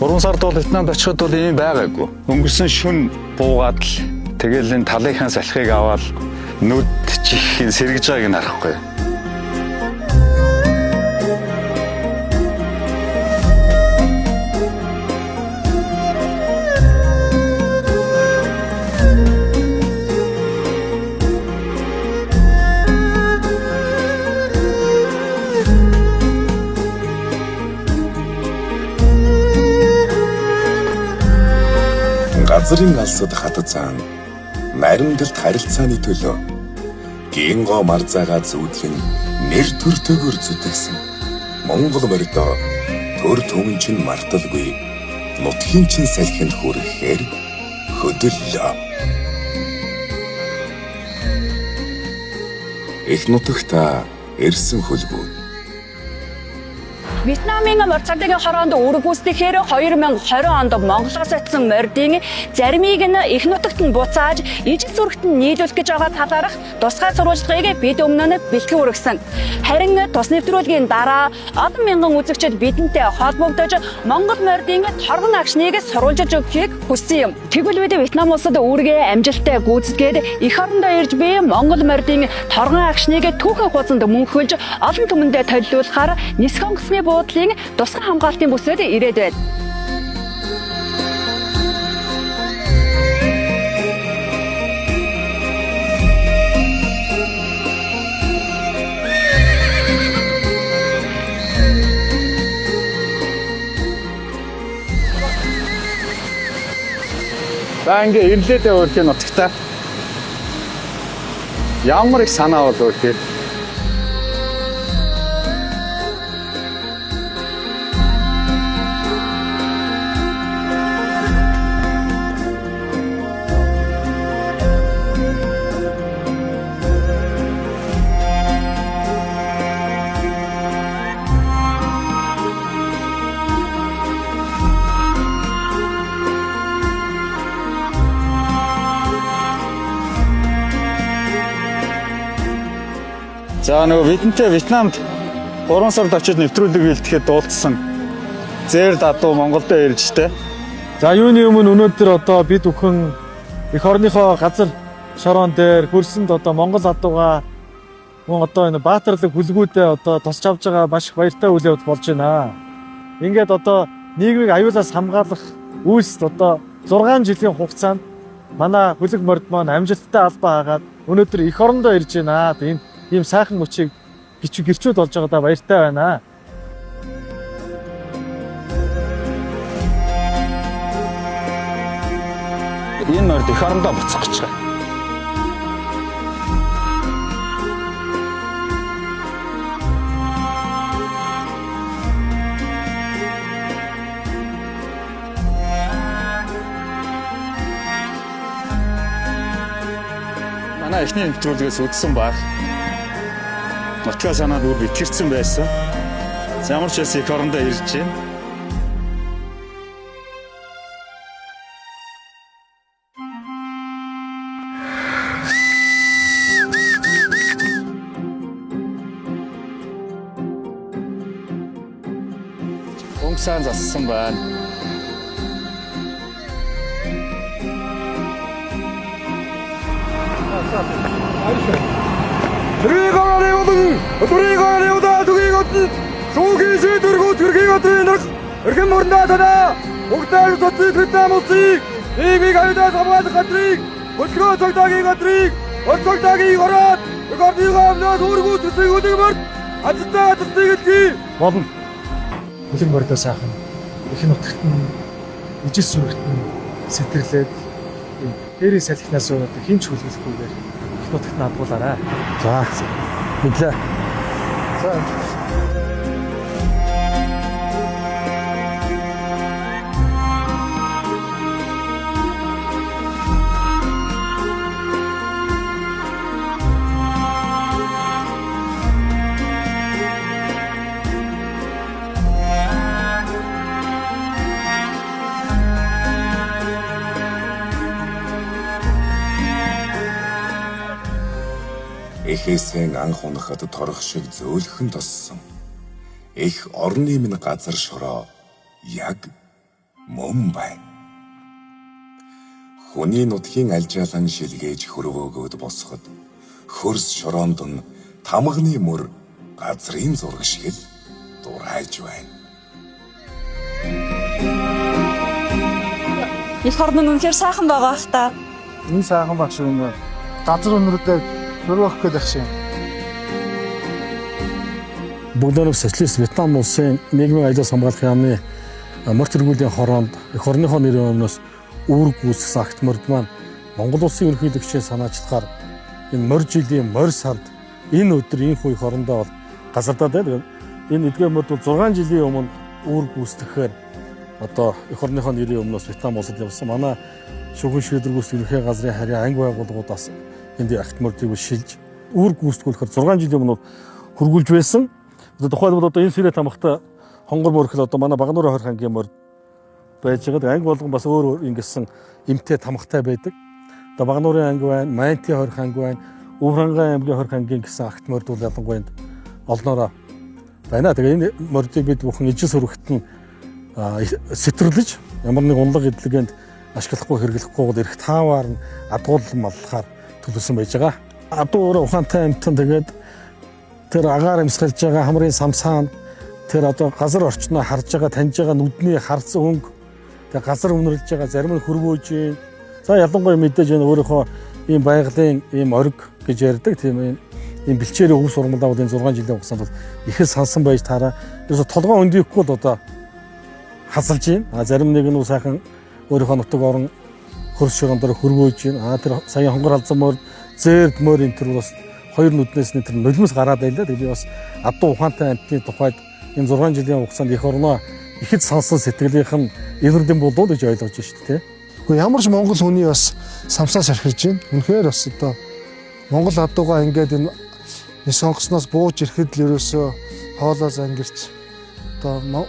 3 сард бол Вьетнамд очиход бол ийм байгаагүй. Өнгөрсөн шөнө буугаад л тэгэл энэ талынхаа салхийг аваад нүд чихийн сэргэж байгааг нь харахгүй. Газрын алсад хатацаан наримдалт харилцааны төлөө гинго марзаага зүүдлэн нэр төртөөгөр зүтгэсэн Монгол мордоо төр түмэн чин марталгүй нутгийн чин салхинд хүрэхээр хөдөллөө. Их нутагта ирсэн хөлбөө. Вьетнамын морцардын хороонд үүрэг гүйцэтгэхээр 2020 онд Монголоос очсон мордын заримыг нь их нутагт нь буцааж ижил зүрхт нь нийлүүлэх гэж байгаа талаарх тусгай сурвалжлагыг бид өмнө нь бэлтгэн өргөсөн. Харин тус нэвтрүүлгийн дараа олон мянган үзэгчид бидэнтэй холбогдож Монгол мордын торгон агшныг сурвалжиж өгөхийг хүссэн юм. Тэгвэл бид Вьетнам улсад үүргээ амжилттай гүйцэтгээд эх орондоо ирж буй Монгол мордын торгон агшныг түүхэн хуудсанд мөнхөлж олон түмэндээ төлөвлөхөөр нисэх онгоцны буудлын тусгай хамгаалтын бүсэд ирээд байна. За ингээ ирлээдээ өөрхийн нутагтаа ямар их санаа бол өөрхий. За нөгөө бидэнтэй Вьетнамд 3 сард очиж нэвтрүүлэг бэлтгэхэд дуулцсан зээр дадуу Монголд ирж тэ. За юуны өмнө өнөөдөр одоо бид бүхэн эх орныхоо газар шорон дээр хөрсөнд одоо Монгол адууга мөн одоо энэ баатарлаг бүлгүүдээ одоо тусч авч байгаа маш их баяртай үйл явдал болж байна. Ингээд одоо нийгмийг аюулаас хамгаалах үйлс одоо 6 жилийн хугацаанд манай бүлэг морд маань амжилттай албаа хаагаад өнөөдөр эх орондоо ирж байна. Энэ ийм сайхан мөчийг гэрчүүд болж байгаадаа баяртай байна. Энэ морд эх орондоо буцах гэж байгаа. Манай эхний нэвтрүүлгээс үзсэн баг. Нутгаа санаад үр итгэрсэн байсан. Ямар ч эх орондоо ирж байна. Өнгөсөн зассан байна. Тэрийгээрээ удаа тэрийгээрээ удаа түгийг отод шүүгийн шийдвэргүүд хэргийг одрын эрхэм мөрөндөө танаа бүгдээр социд Вьетнам улсыг нийгмийг аюулаас хамгаалах газрыг хөдөлгөөн цогтойгийн газрыг цогтойгийн ороод орныхоо өмнөөс үүргүүд төсөйг өдөгмөрд азтай тусдыг илгий Болно. Бүлэг мордоо сайхан их нутагт нь ижил сүрэгт нь сэтгэрлээд дээрээ салхинаас одоо хинч хүлгэлэхгүйгээр их нутагт нь адгуулаарай. За. Бидлээ. За. Эхээсээ анх унахад торох шиг зөөлхөн тоссон. Их орны минь газар шороо яг мөн байна. Хүний нутгийн альжаалан шилгээж хөрвөөгөөд босоход хөрс шороонд нь тамганы мөр газрын зураг шиг л дурайж байна. Эх орн нь үнэхээр сайхан байгаа ах та. Энэ сайхан багш юм. Газар өнөрөдөө хөрвөх гэдэг шиг. Бүгдөө социалист Вьетнам улсын нийгмийн аялал хамгаалахын яамны морь тэргүүлийн хороонд эх орныхоо нэрийн өмнөөс үүрэг гүйцэтгэсэн акт морьд маань Монгол улсын ерөнхийлөгчийн санаачлахаар энэ морь жилийн морь сард энэ өдөр энэ их хорондоо бол газардаа байдаг. Энэ эдгээр морьд бол 6 жилийн өмнө үүрэг гүйцэтгэхээр одоо эх орныхоо нэрийн өмнөөс Вьетнам улсад явсан манай шүүгэн шийдвэргүйц ерөнхий газрын харьяа анги байгууллагуудаас энд акт морьдыг шилж үүрэг гүйцэтгүүлэхээр 6 жилийн өмнө хөргүүлж байсан. Тухайлбал одоо энэ Сэрэ тамхтай хонгор мөрхөл одоо манай Багнуурын 20 ангийн морь байж байгаа. Анги болгон бас өөр ингэсэн эмтэй тамхтай байдаг. Одоо Багнуурын анги байна, Майнти 20 анги байна, Өврангай аймгийн 20 ангийн гэсэн акт морьд бол ялангуяа олноороо байна. Тэгээ энэ морьдыг бид бүхэн ижил сүрэгт нь сэтэрлэж ямар нэг унлаг эдлэгэнд ашиглахгүй хэрэглэхгүй бол эрх таавар нь адгуулан маллахаар төлөвлөсөн байж байгаа. Адуу өөрөө ухаантай амьтан тэгээд тэр агаар амьсгалж байгаа хамрын самсаан тэр одоо газар орчноо харж байгаа таньж байгаа нүдний харц өнгө тэр газар үнэрлж байгаа зарим нь хөрвөөж юм. За ялангуяа мэдээж энэ өөрийнхөө ийм байгалийн ийм ориг гэж ярьдаг тийм ийм бэлчээрийн өв сургамлаа бол энэ 6 жилийн хугацаанд бол их л сансан байж таараа. Ерөөсө толгоо өндийхгүй л одоо хасалж байна. Зарим нэг нь сайхан өөрийнхөө нутаг орон хөрс шорондор хөрвөөж байна. Тэр сая хонгор халзан морь зээрд морь энэ төр бас хоёр нүднээс нь тэр нулимс гараад байлаа. Тэгээ би бас адуу ухаантай амьтны тухайд энэ 6 жилийн хугацаанд эх орноо ихэд сансан сэтгэлийнх нь эвэрлэн болов гэж ойлгож байна шүү дээ. Гэхдээ ямар ч монгол хүний бас самсаас архирж байна. Үнэхээр бас одоо монгол адуугаа ингээд энэ сонгосноос бууж ирэхэд л ерөөсөө хоолоос ангирч одоо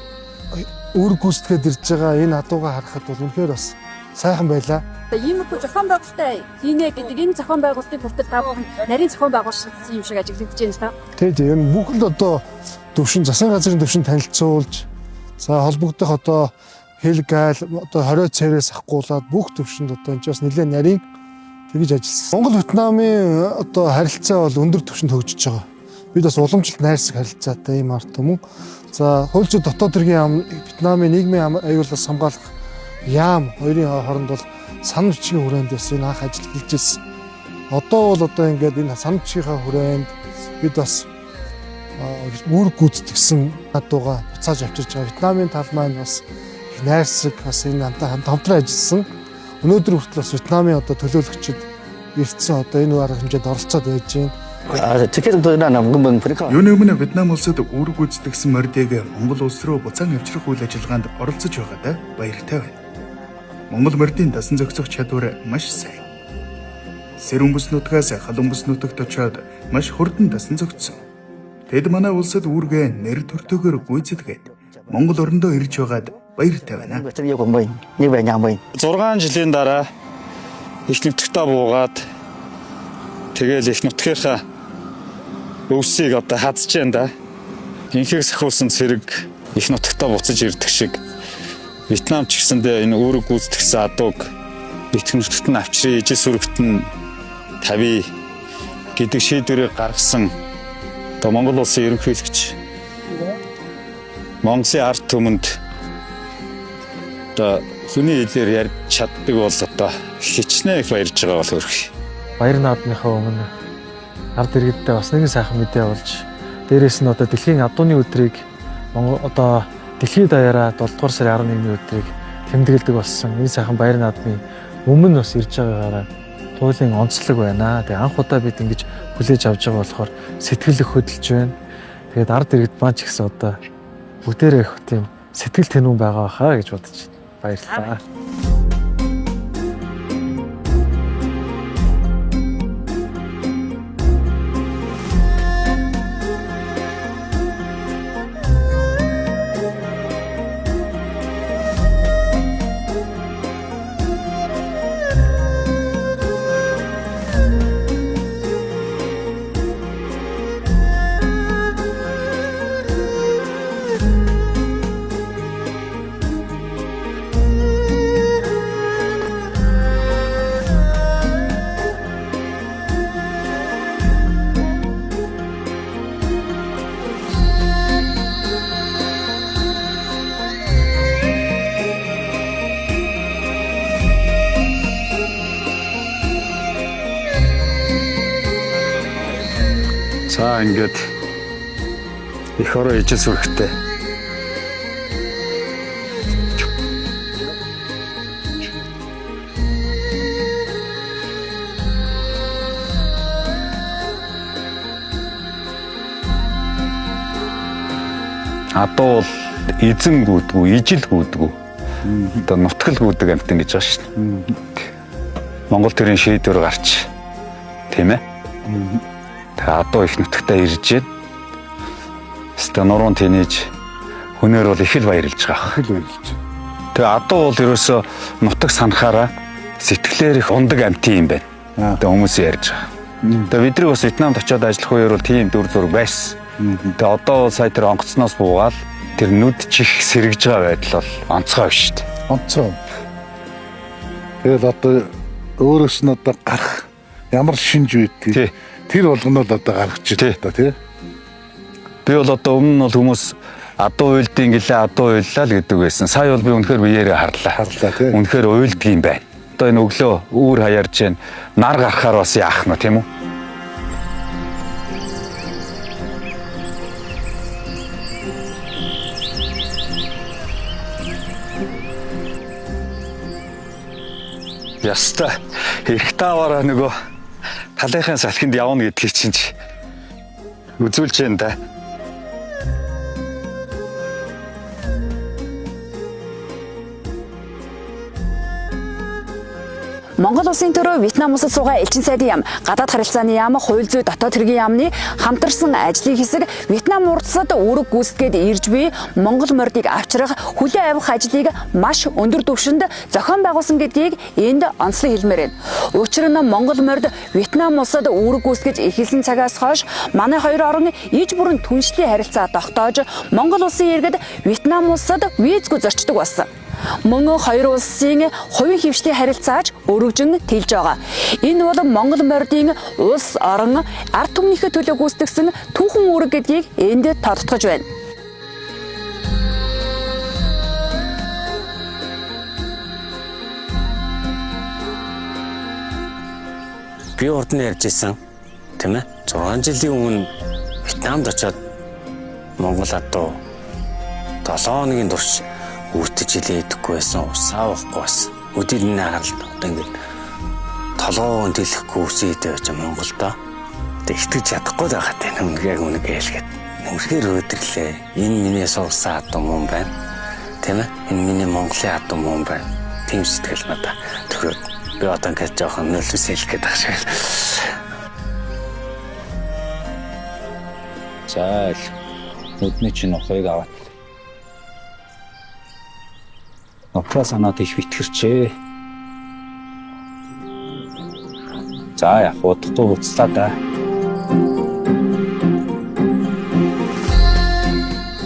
үүрэг гүйцэтгээд ирж байгаа энэ адуугаа харахад бол үнэхээр бас сайхан байлаа. Иймэрхүү зохион байгуулалттай хийнэ гэдэг энэ зохион байгуулалтыг хүртэл та бүхэн нарийн зохион байгуулалтсан юм шиг ажиглагдаж байна та. Тийм энэ бүх л одоо төвшин засгийн газрын төвшин танилцуулж за холбогдох одоо хэл гайл одоо 20 царайс ахгуулаад бүх төвшөнд одоо энэ ч бас нэлээд нарийн тэгж ажилласан. Монгол Вьетнамын одоо харилцаа бол өндөр түвшинд хөгжиж байгаа. Бид бас уламжлалт найрсаг харилцаатай юм арт юм уу. За хууль зүйн дотоод хэргийн Вьетнамын нийгмийн аюулаас хамгаалах яам хоёрын хооронд бол сан бичгийн хүрээнд бас энэ анх ажил хийж ирсэн. Одоо бол одоо ингээд энэ сан бичгийн хүрээнд бид бас үүрэг гүйцэтгсэн адууга буцааж авчирч байгаа. Вьетнамын тал маань бас их найрсаг бас энэ хамтран ажилласан. Өнөөдөр хүртэл бас Вьетнамын одоо төлөөлөгчид ирсэн одоо энэ арга хэмжээнд оролцоод байж байна. Юуны өмнө Вьетнам улсад үүрэг гүйцэтгэсэн морьдыг Монгол улс руу буцаан авчрах үйл ажиллагаанд оролцож байгаадаа баяртай байна. Монгол морьдын дасан зохицох чадвар маш сайн. Сэр өмбөс нутгаас хал өмбөс нутагт очиод маш хурдан дасан зохицсон. Тэд манай улсад үүргээ нэр төртөөгөр гүйцэтгээд Монгол орондоо ирж байгаад баяртай байна. 6 жилийн дараа их нутагтаа буугаад тэгэл их нутгийнхаа өвсийг одоо хадж जैन да. Инхийг сахиулсан цэрэг их нутагтаа буцаж ирдэг шиг Вьетнам ч гэсэндээ энэ үүрэг гүйцэтгэсэн адууг итгэмжлэлт нь авчрын ижил сүрэгт нь тавь гэдэг шийдвэрийг гаргасан одоо Монгол улсын ерөнхийлөгч Монголын ард түмэнд одоо хүний хэлээр ярьж чаддаг бол одоо хичнээн их баярж байгаа бол хөрх. Баяр наадмынхаа өмнө ард иргэдтэй бас нэгэн сайхан мэдээ болж дээрээс нь одоо дэлхийн адууны өдрийг Монгол одоо дэлхийд даяараа 7 дугаар сарын 11-ний өдрийг тэмдэглэдэг болсон. Энэ сайхан баяр наадмын өмнө бас ирж байгаагаараа туйлын онцлог байна. Тэгээ анх удаа бид ингэж хүлээж авч байгаа болохоор сэтгэл их хөдөлж байна. Тэгээд ард иргэд маань ч гэсэн одоо бүгдээрээ их тийм сэтгэл тэнүүн байгаа хаа гэж бодож баярлалаа. За ингээд их ороо ижил сүрхтэй. Адуу бол эзэн гүйдгүү, ижил гүйдгүү. Одоо нутгал гүйдэг амтан гэж байна шүү дээ. Монгол төрийн шийдвэр гарч тийм ээ. Тэгээ адуу их нутагтаа ирж байна. Хэвээ нуруунд тэнийж хүнээр бол их л баярлж байгаа. Тэгээ адуу бол ерөөсөө нутаг санахаараа сэтгэлээр их ундаг амтын юм байна. Тэгээ хүмүүс ярьж байгаа. Тэгээ бидний бас Вьетнамд очиод ажиллах үеэр бол тийм дүр зураг байсан. Тэгээ одоо сая тэр онгоцноос буугаад тэр нүд чих сэргэж байгаа байдал бол онцгой биш шүү дээ. Онцгой. Тэгэл одоо өөрөөс нь одоо гарах ямар шинж үйдгийг тэр болгоно л одоо гаргаж байна тий. Би бол одоо өмнө нь бол хүмүүс адуу уйлдын гэлээ адуу уйллаа л гэдэг байсан. Сая бол би үнэхээр биеэрээ харлаа тий. Үнэхээр уйлдаг юм байна. Одоо энэ өглөө үүр хаяарж байна. Нар гарахаар бас яах нь тийм үү? Яста их таваараа нөгөө талынхын салхинд явна гэдгийг чинь үзүүлж байна да. Монгол улсын төрөө Вьетнам улсад суугаа элчин сайдын яам, гадаад харилцааны яам, хууль зүйн дотоод хэргийн яамны хамтарсан ажлын хэсэг Вьетнам улсад үүрэг гүйцэтгээд ирж буй Монгол мордыг авчрах, хүлээн авах ажлыг маш өндөр түвшинд зохион байгуулсан гэдгийг энд онцлог хэлмээр байна. Учир нь Монгол морд Вьетнам улсад үүрэг гүйцэтгэж эхэлсэн цагаас хойш манай хоёр орны иж бүрэн түншлэлийн харилцаа тогтоож Монгол улсын иргэд Вьетнам улсад визгүй зорчдог болсон. Мөн хоёр улсын хувийн хвшлийн харилцааж өргөжин тэлж байгаа. Энэ бол Монгол мордын улс орон ард түмнийхээ төлөө гүйцэтгсэн түүхэн үүрэг гэдгийг энд тодтогч байна. Би урд нь ярьж исэн тийм ээ 6 жилийн өмнө Вьетнамд очиод Монгол адуу 7 хоногийн турш үртэж илээдэггүй байсан, усаа уухгүй байсан. Өдөрний хаалт одоо ингээд толгоо өндөрлөхгүй үсээ идэж байж Монголдо. Тэг итгэж чадахгүй байгаад байна. Үнэхээр хэлгээд. Үнэхээр өөдөрлөө. Энэ миний суулсан адуу мөн байна. Тийм ээ? Энэ миний Монголын адуу мөн байна. Тийм сэтгэл надаа төрөөд би одоо ингээд жоохон нөлөөс хэлэх гээд байгаа шиг. За нүдний чинь ухыг аваад Нотра санаад их битгэрчээ. За яг удахгүй уцлаа да.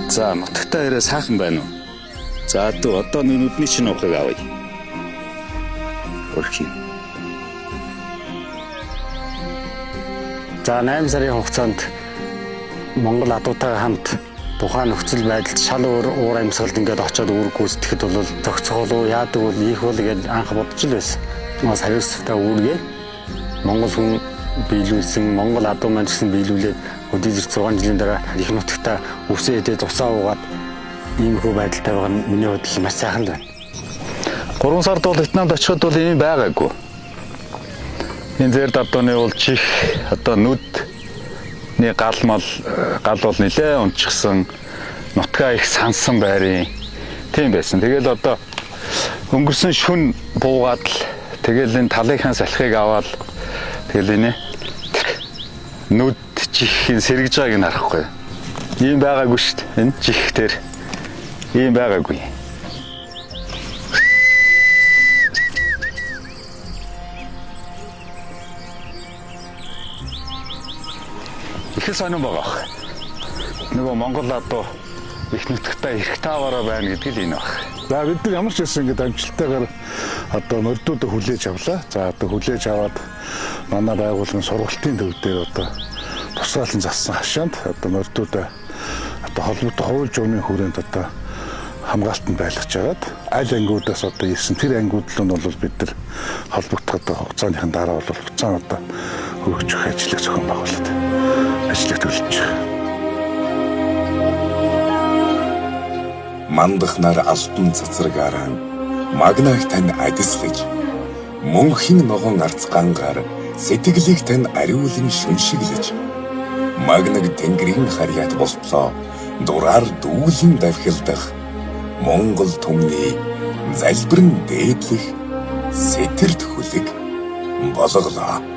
За нутагтаа ирээ сайхан байна уу? За одоо нүдний чинь ухыг авъя. Өрхий. За 8 сарын хугацаанд Монгол адуутайгаа хамт тухайн нөхцөл байдалд шал уур амьсгалд ингээд очиод үүрэг гүйцэтгэхэд бол зохицох уу яадаг бол ийх бол гэж анх бодож л байсан. Бас хариуцлагатай үүргээ Монгол хүн биелүүлсэн, Монгол адуу маань гэсэн биелүүлээд өдөрт 6 жилийн дараа их нутагтаа үсээ идээд усаа уугаад иймэрхүү байдалтай байгаа нь миний хувьд маш сайхан байна. 3 сард бол Вьетнамд очиход бол ийм байгаагүй. Энэ зэр дадууны бол чих одоо нүдний гал бол нэлээ унчихсан, нутгаа их сансан байрын тийм байсан. Тэгэл одоо өнгөрсөн шүн буугаад л тэгэл энэ талынхаа салхийг аваад тэгэл энэ нүд чихийн сэргэж байгааг нь харахгүй. Ийм байгаагүй шүү дээ. Энэ чих дээр ийм байгаагүй. Их сонирн байгаа. Нөгөө Монгол адуу их нутагтаа эрх тааваараа байна гэдэг л энэ баг. За бид нар ямар ч байсан ингээд амжилттайгаар одоо мордуудыг хүлээж авлаа. За одоо хүлээж аваад манай байгууллагын сургалтын төв дээр одоо тусгаалan зассан хашаанд одоо мордуудаа одоо холбоотой хууль журмын хүрээнд одоо хамгаалтанд байлгаж агаад аль ангиудаас одоо ирсэн тэр ангиуд нь бол бид нар холбогдоход хугацааныхын дараа бол хугацаа одоо хөргөж өгөх ажлыг зохион байгуулад ажлыг төлж байгаа. Мандахнаар алтан цацрагаараа магнаг тань адислаж мөнхийн ногоон арцгаангаар сэтгэлийг тань ариулан шүншиглэж магнаг тэнгэрийн харьяат болтлоо дураар дүүлэн давхилдах Монгол түмний залбирэн дээдлэх сэтэрт хүлэг болголоо.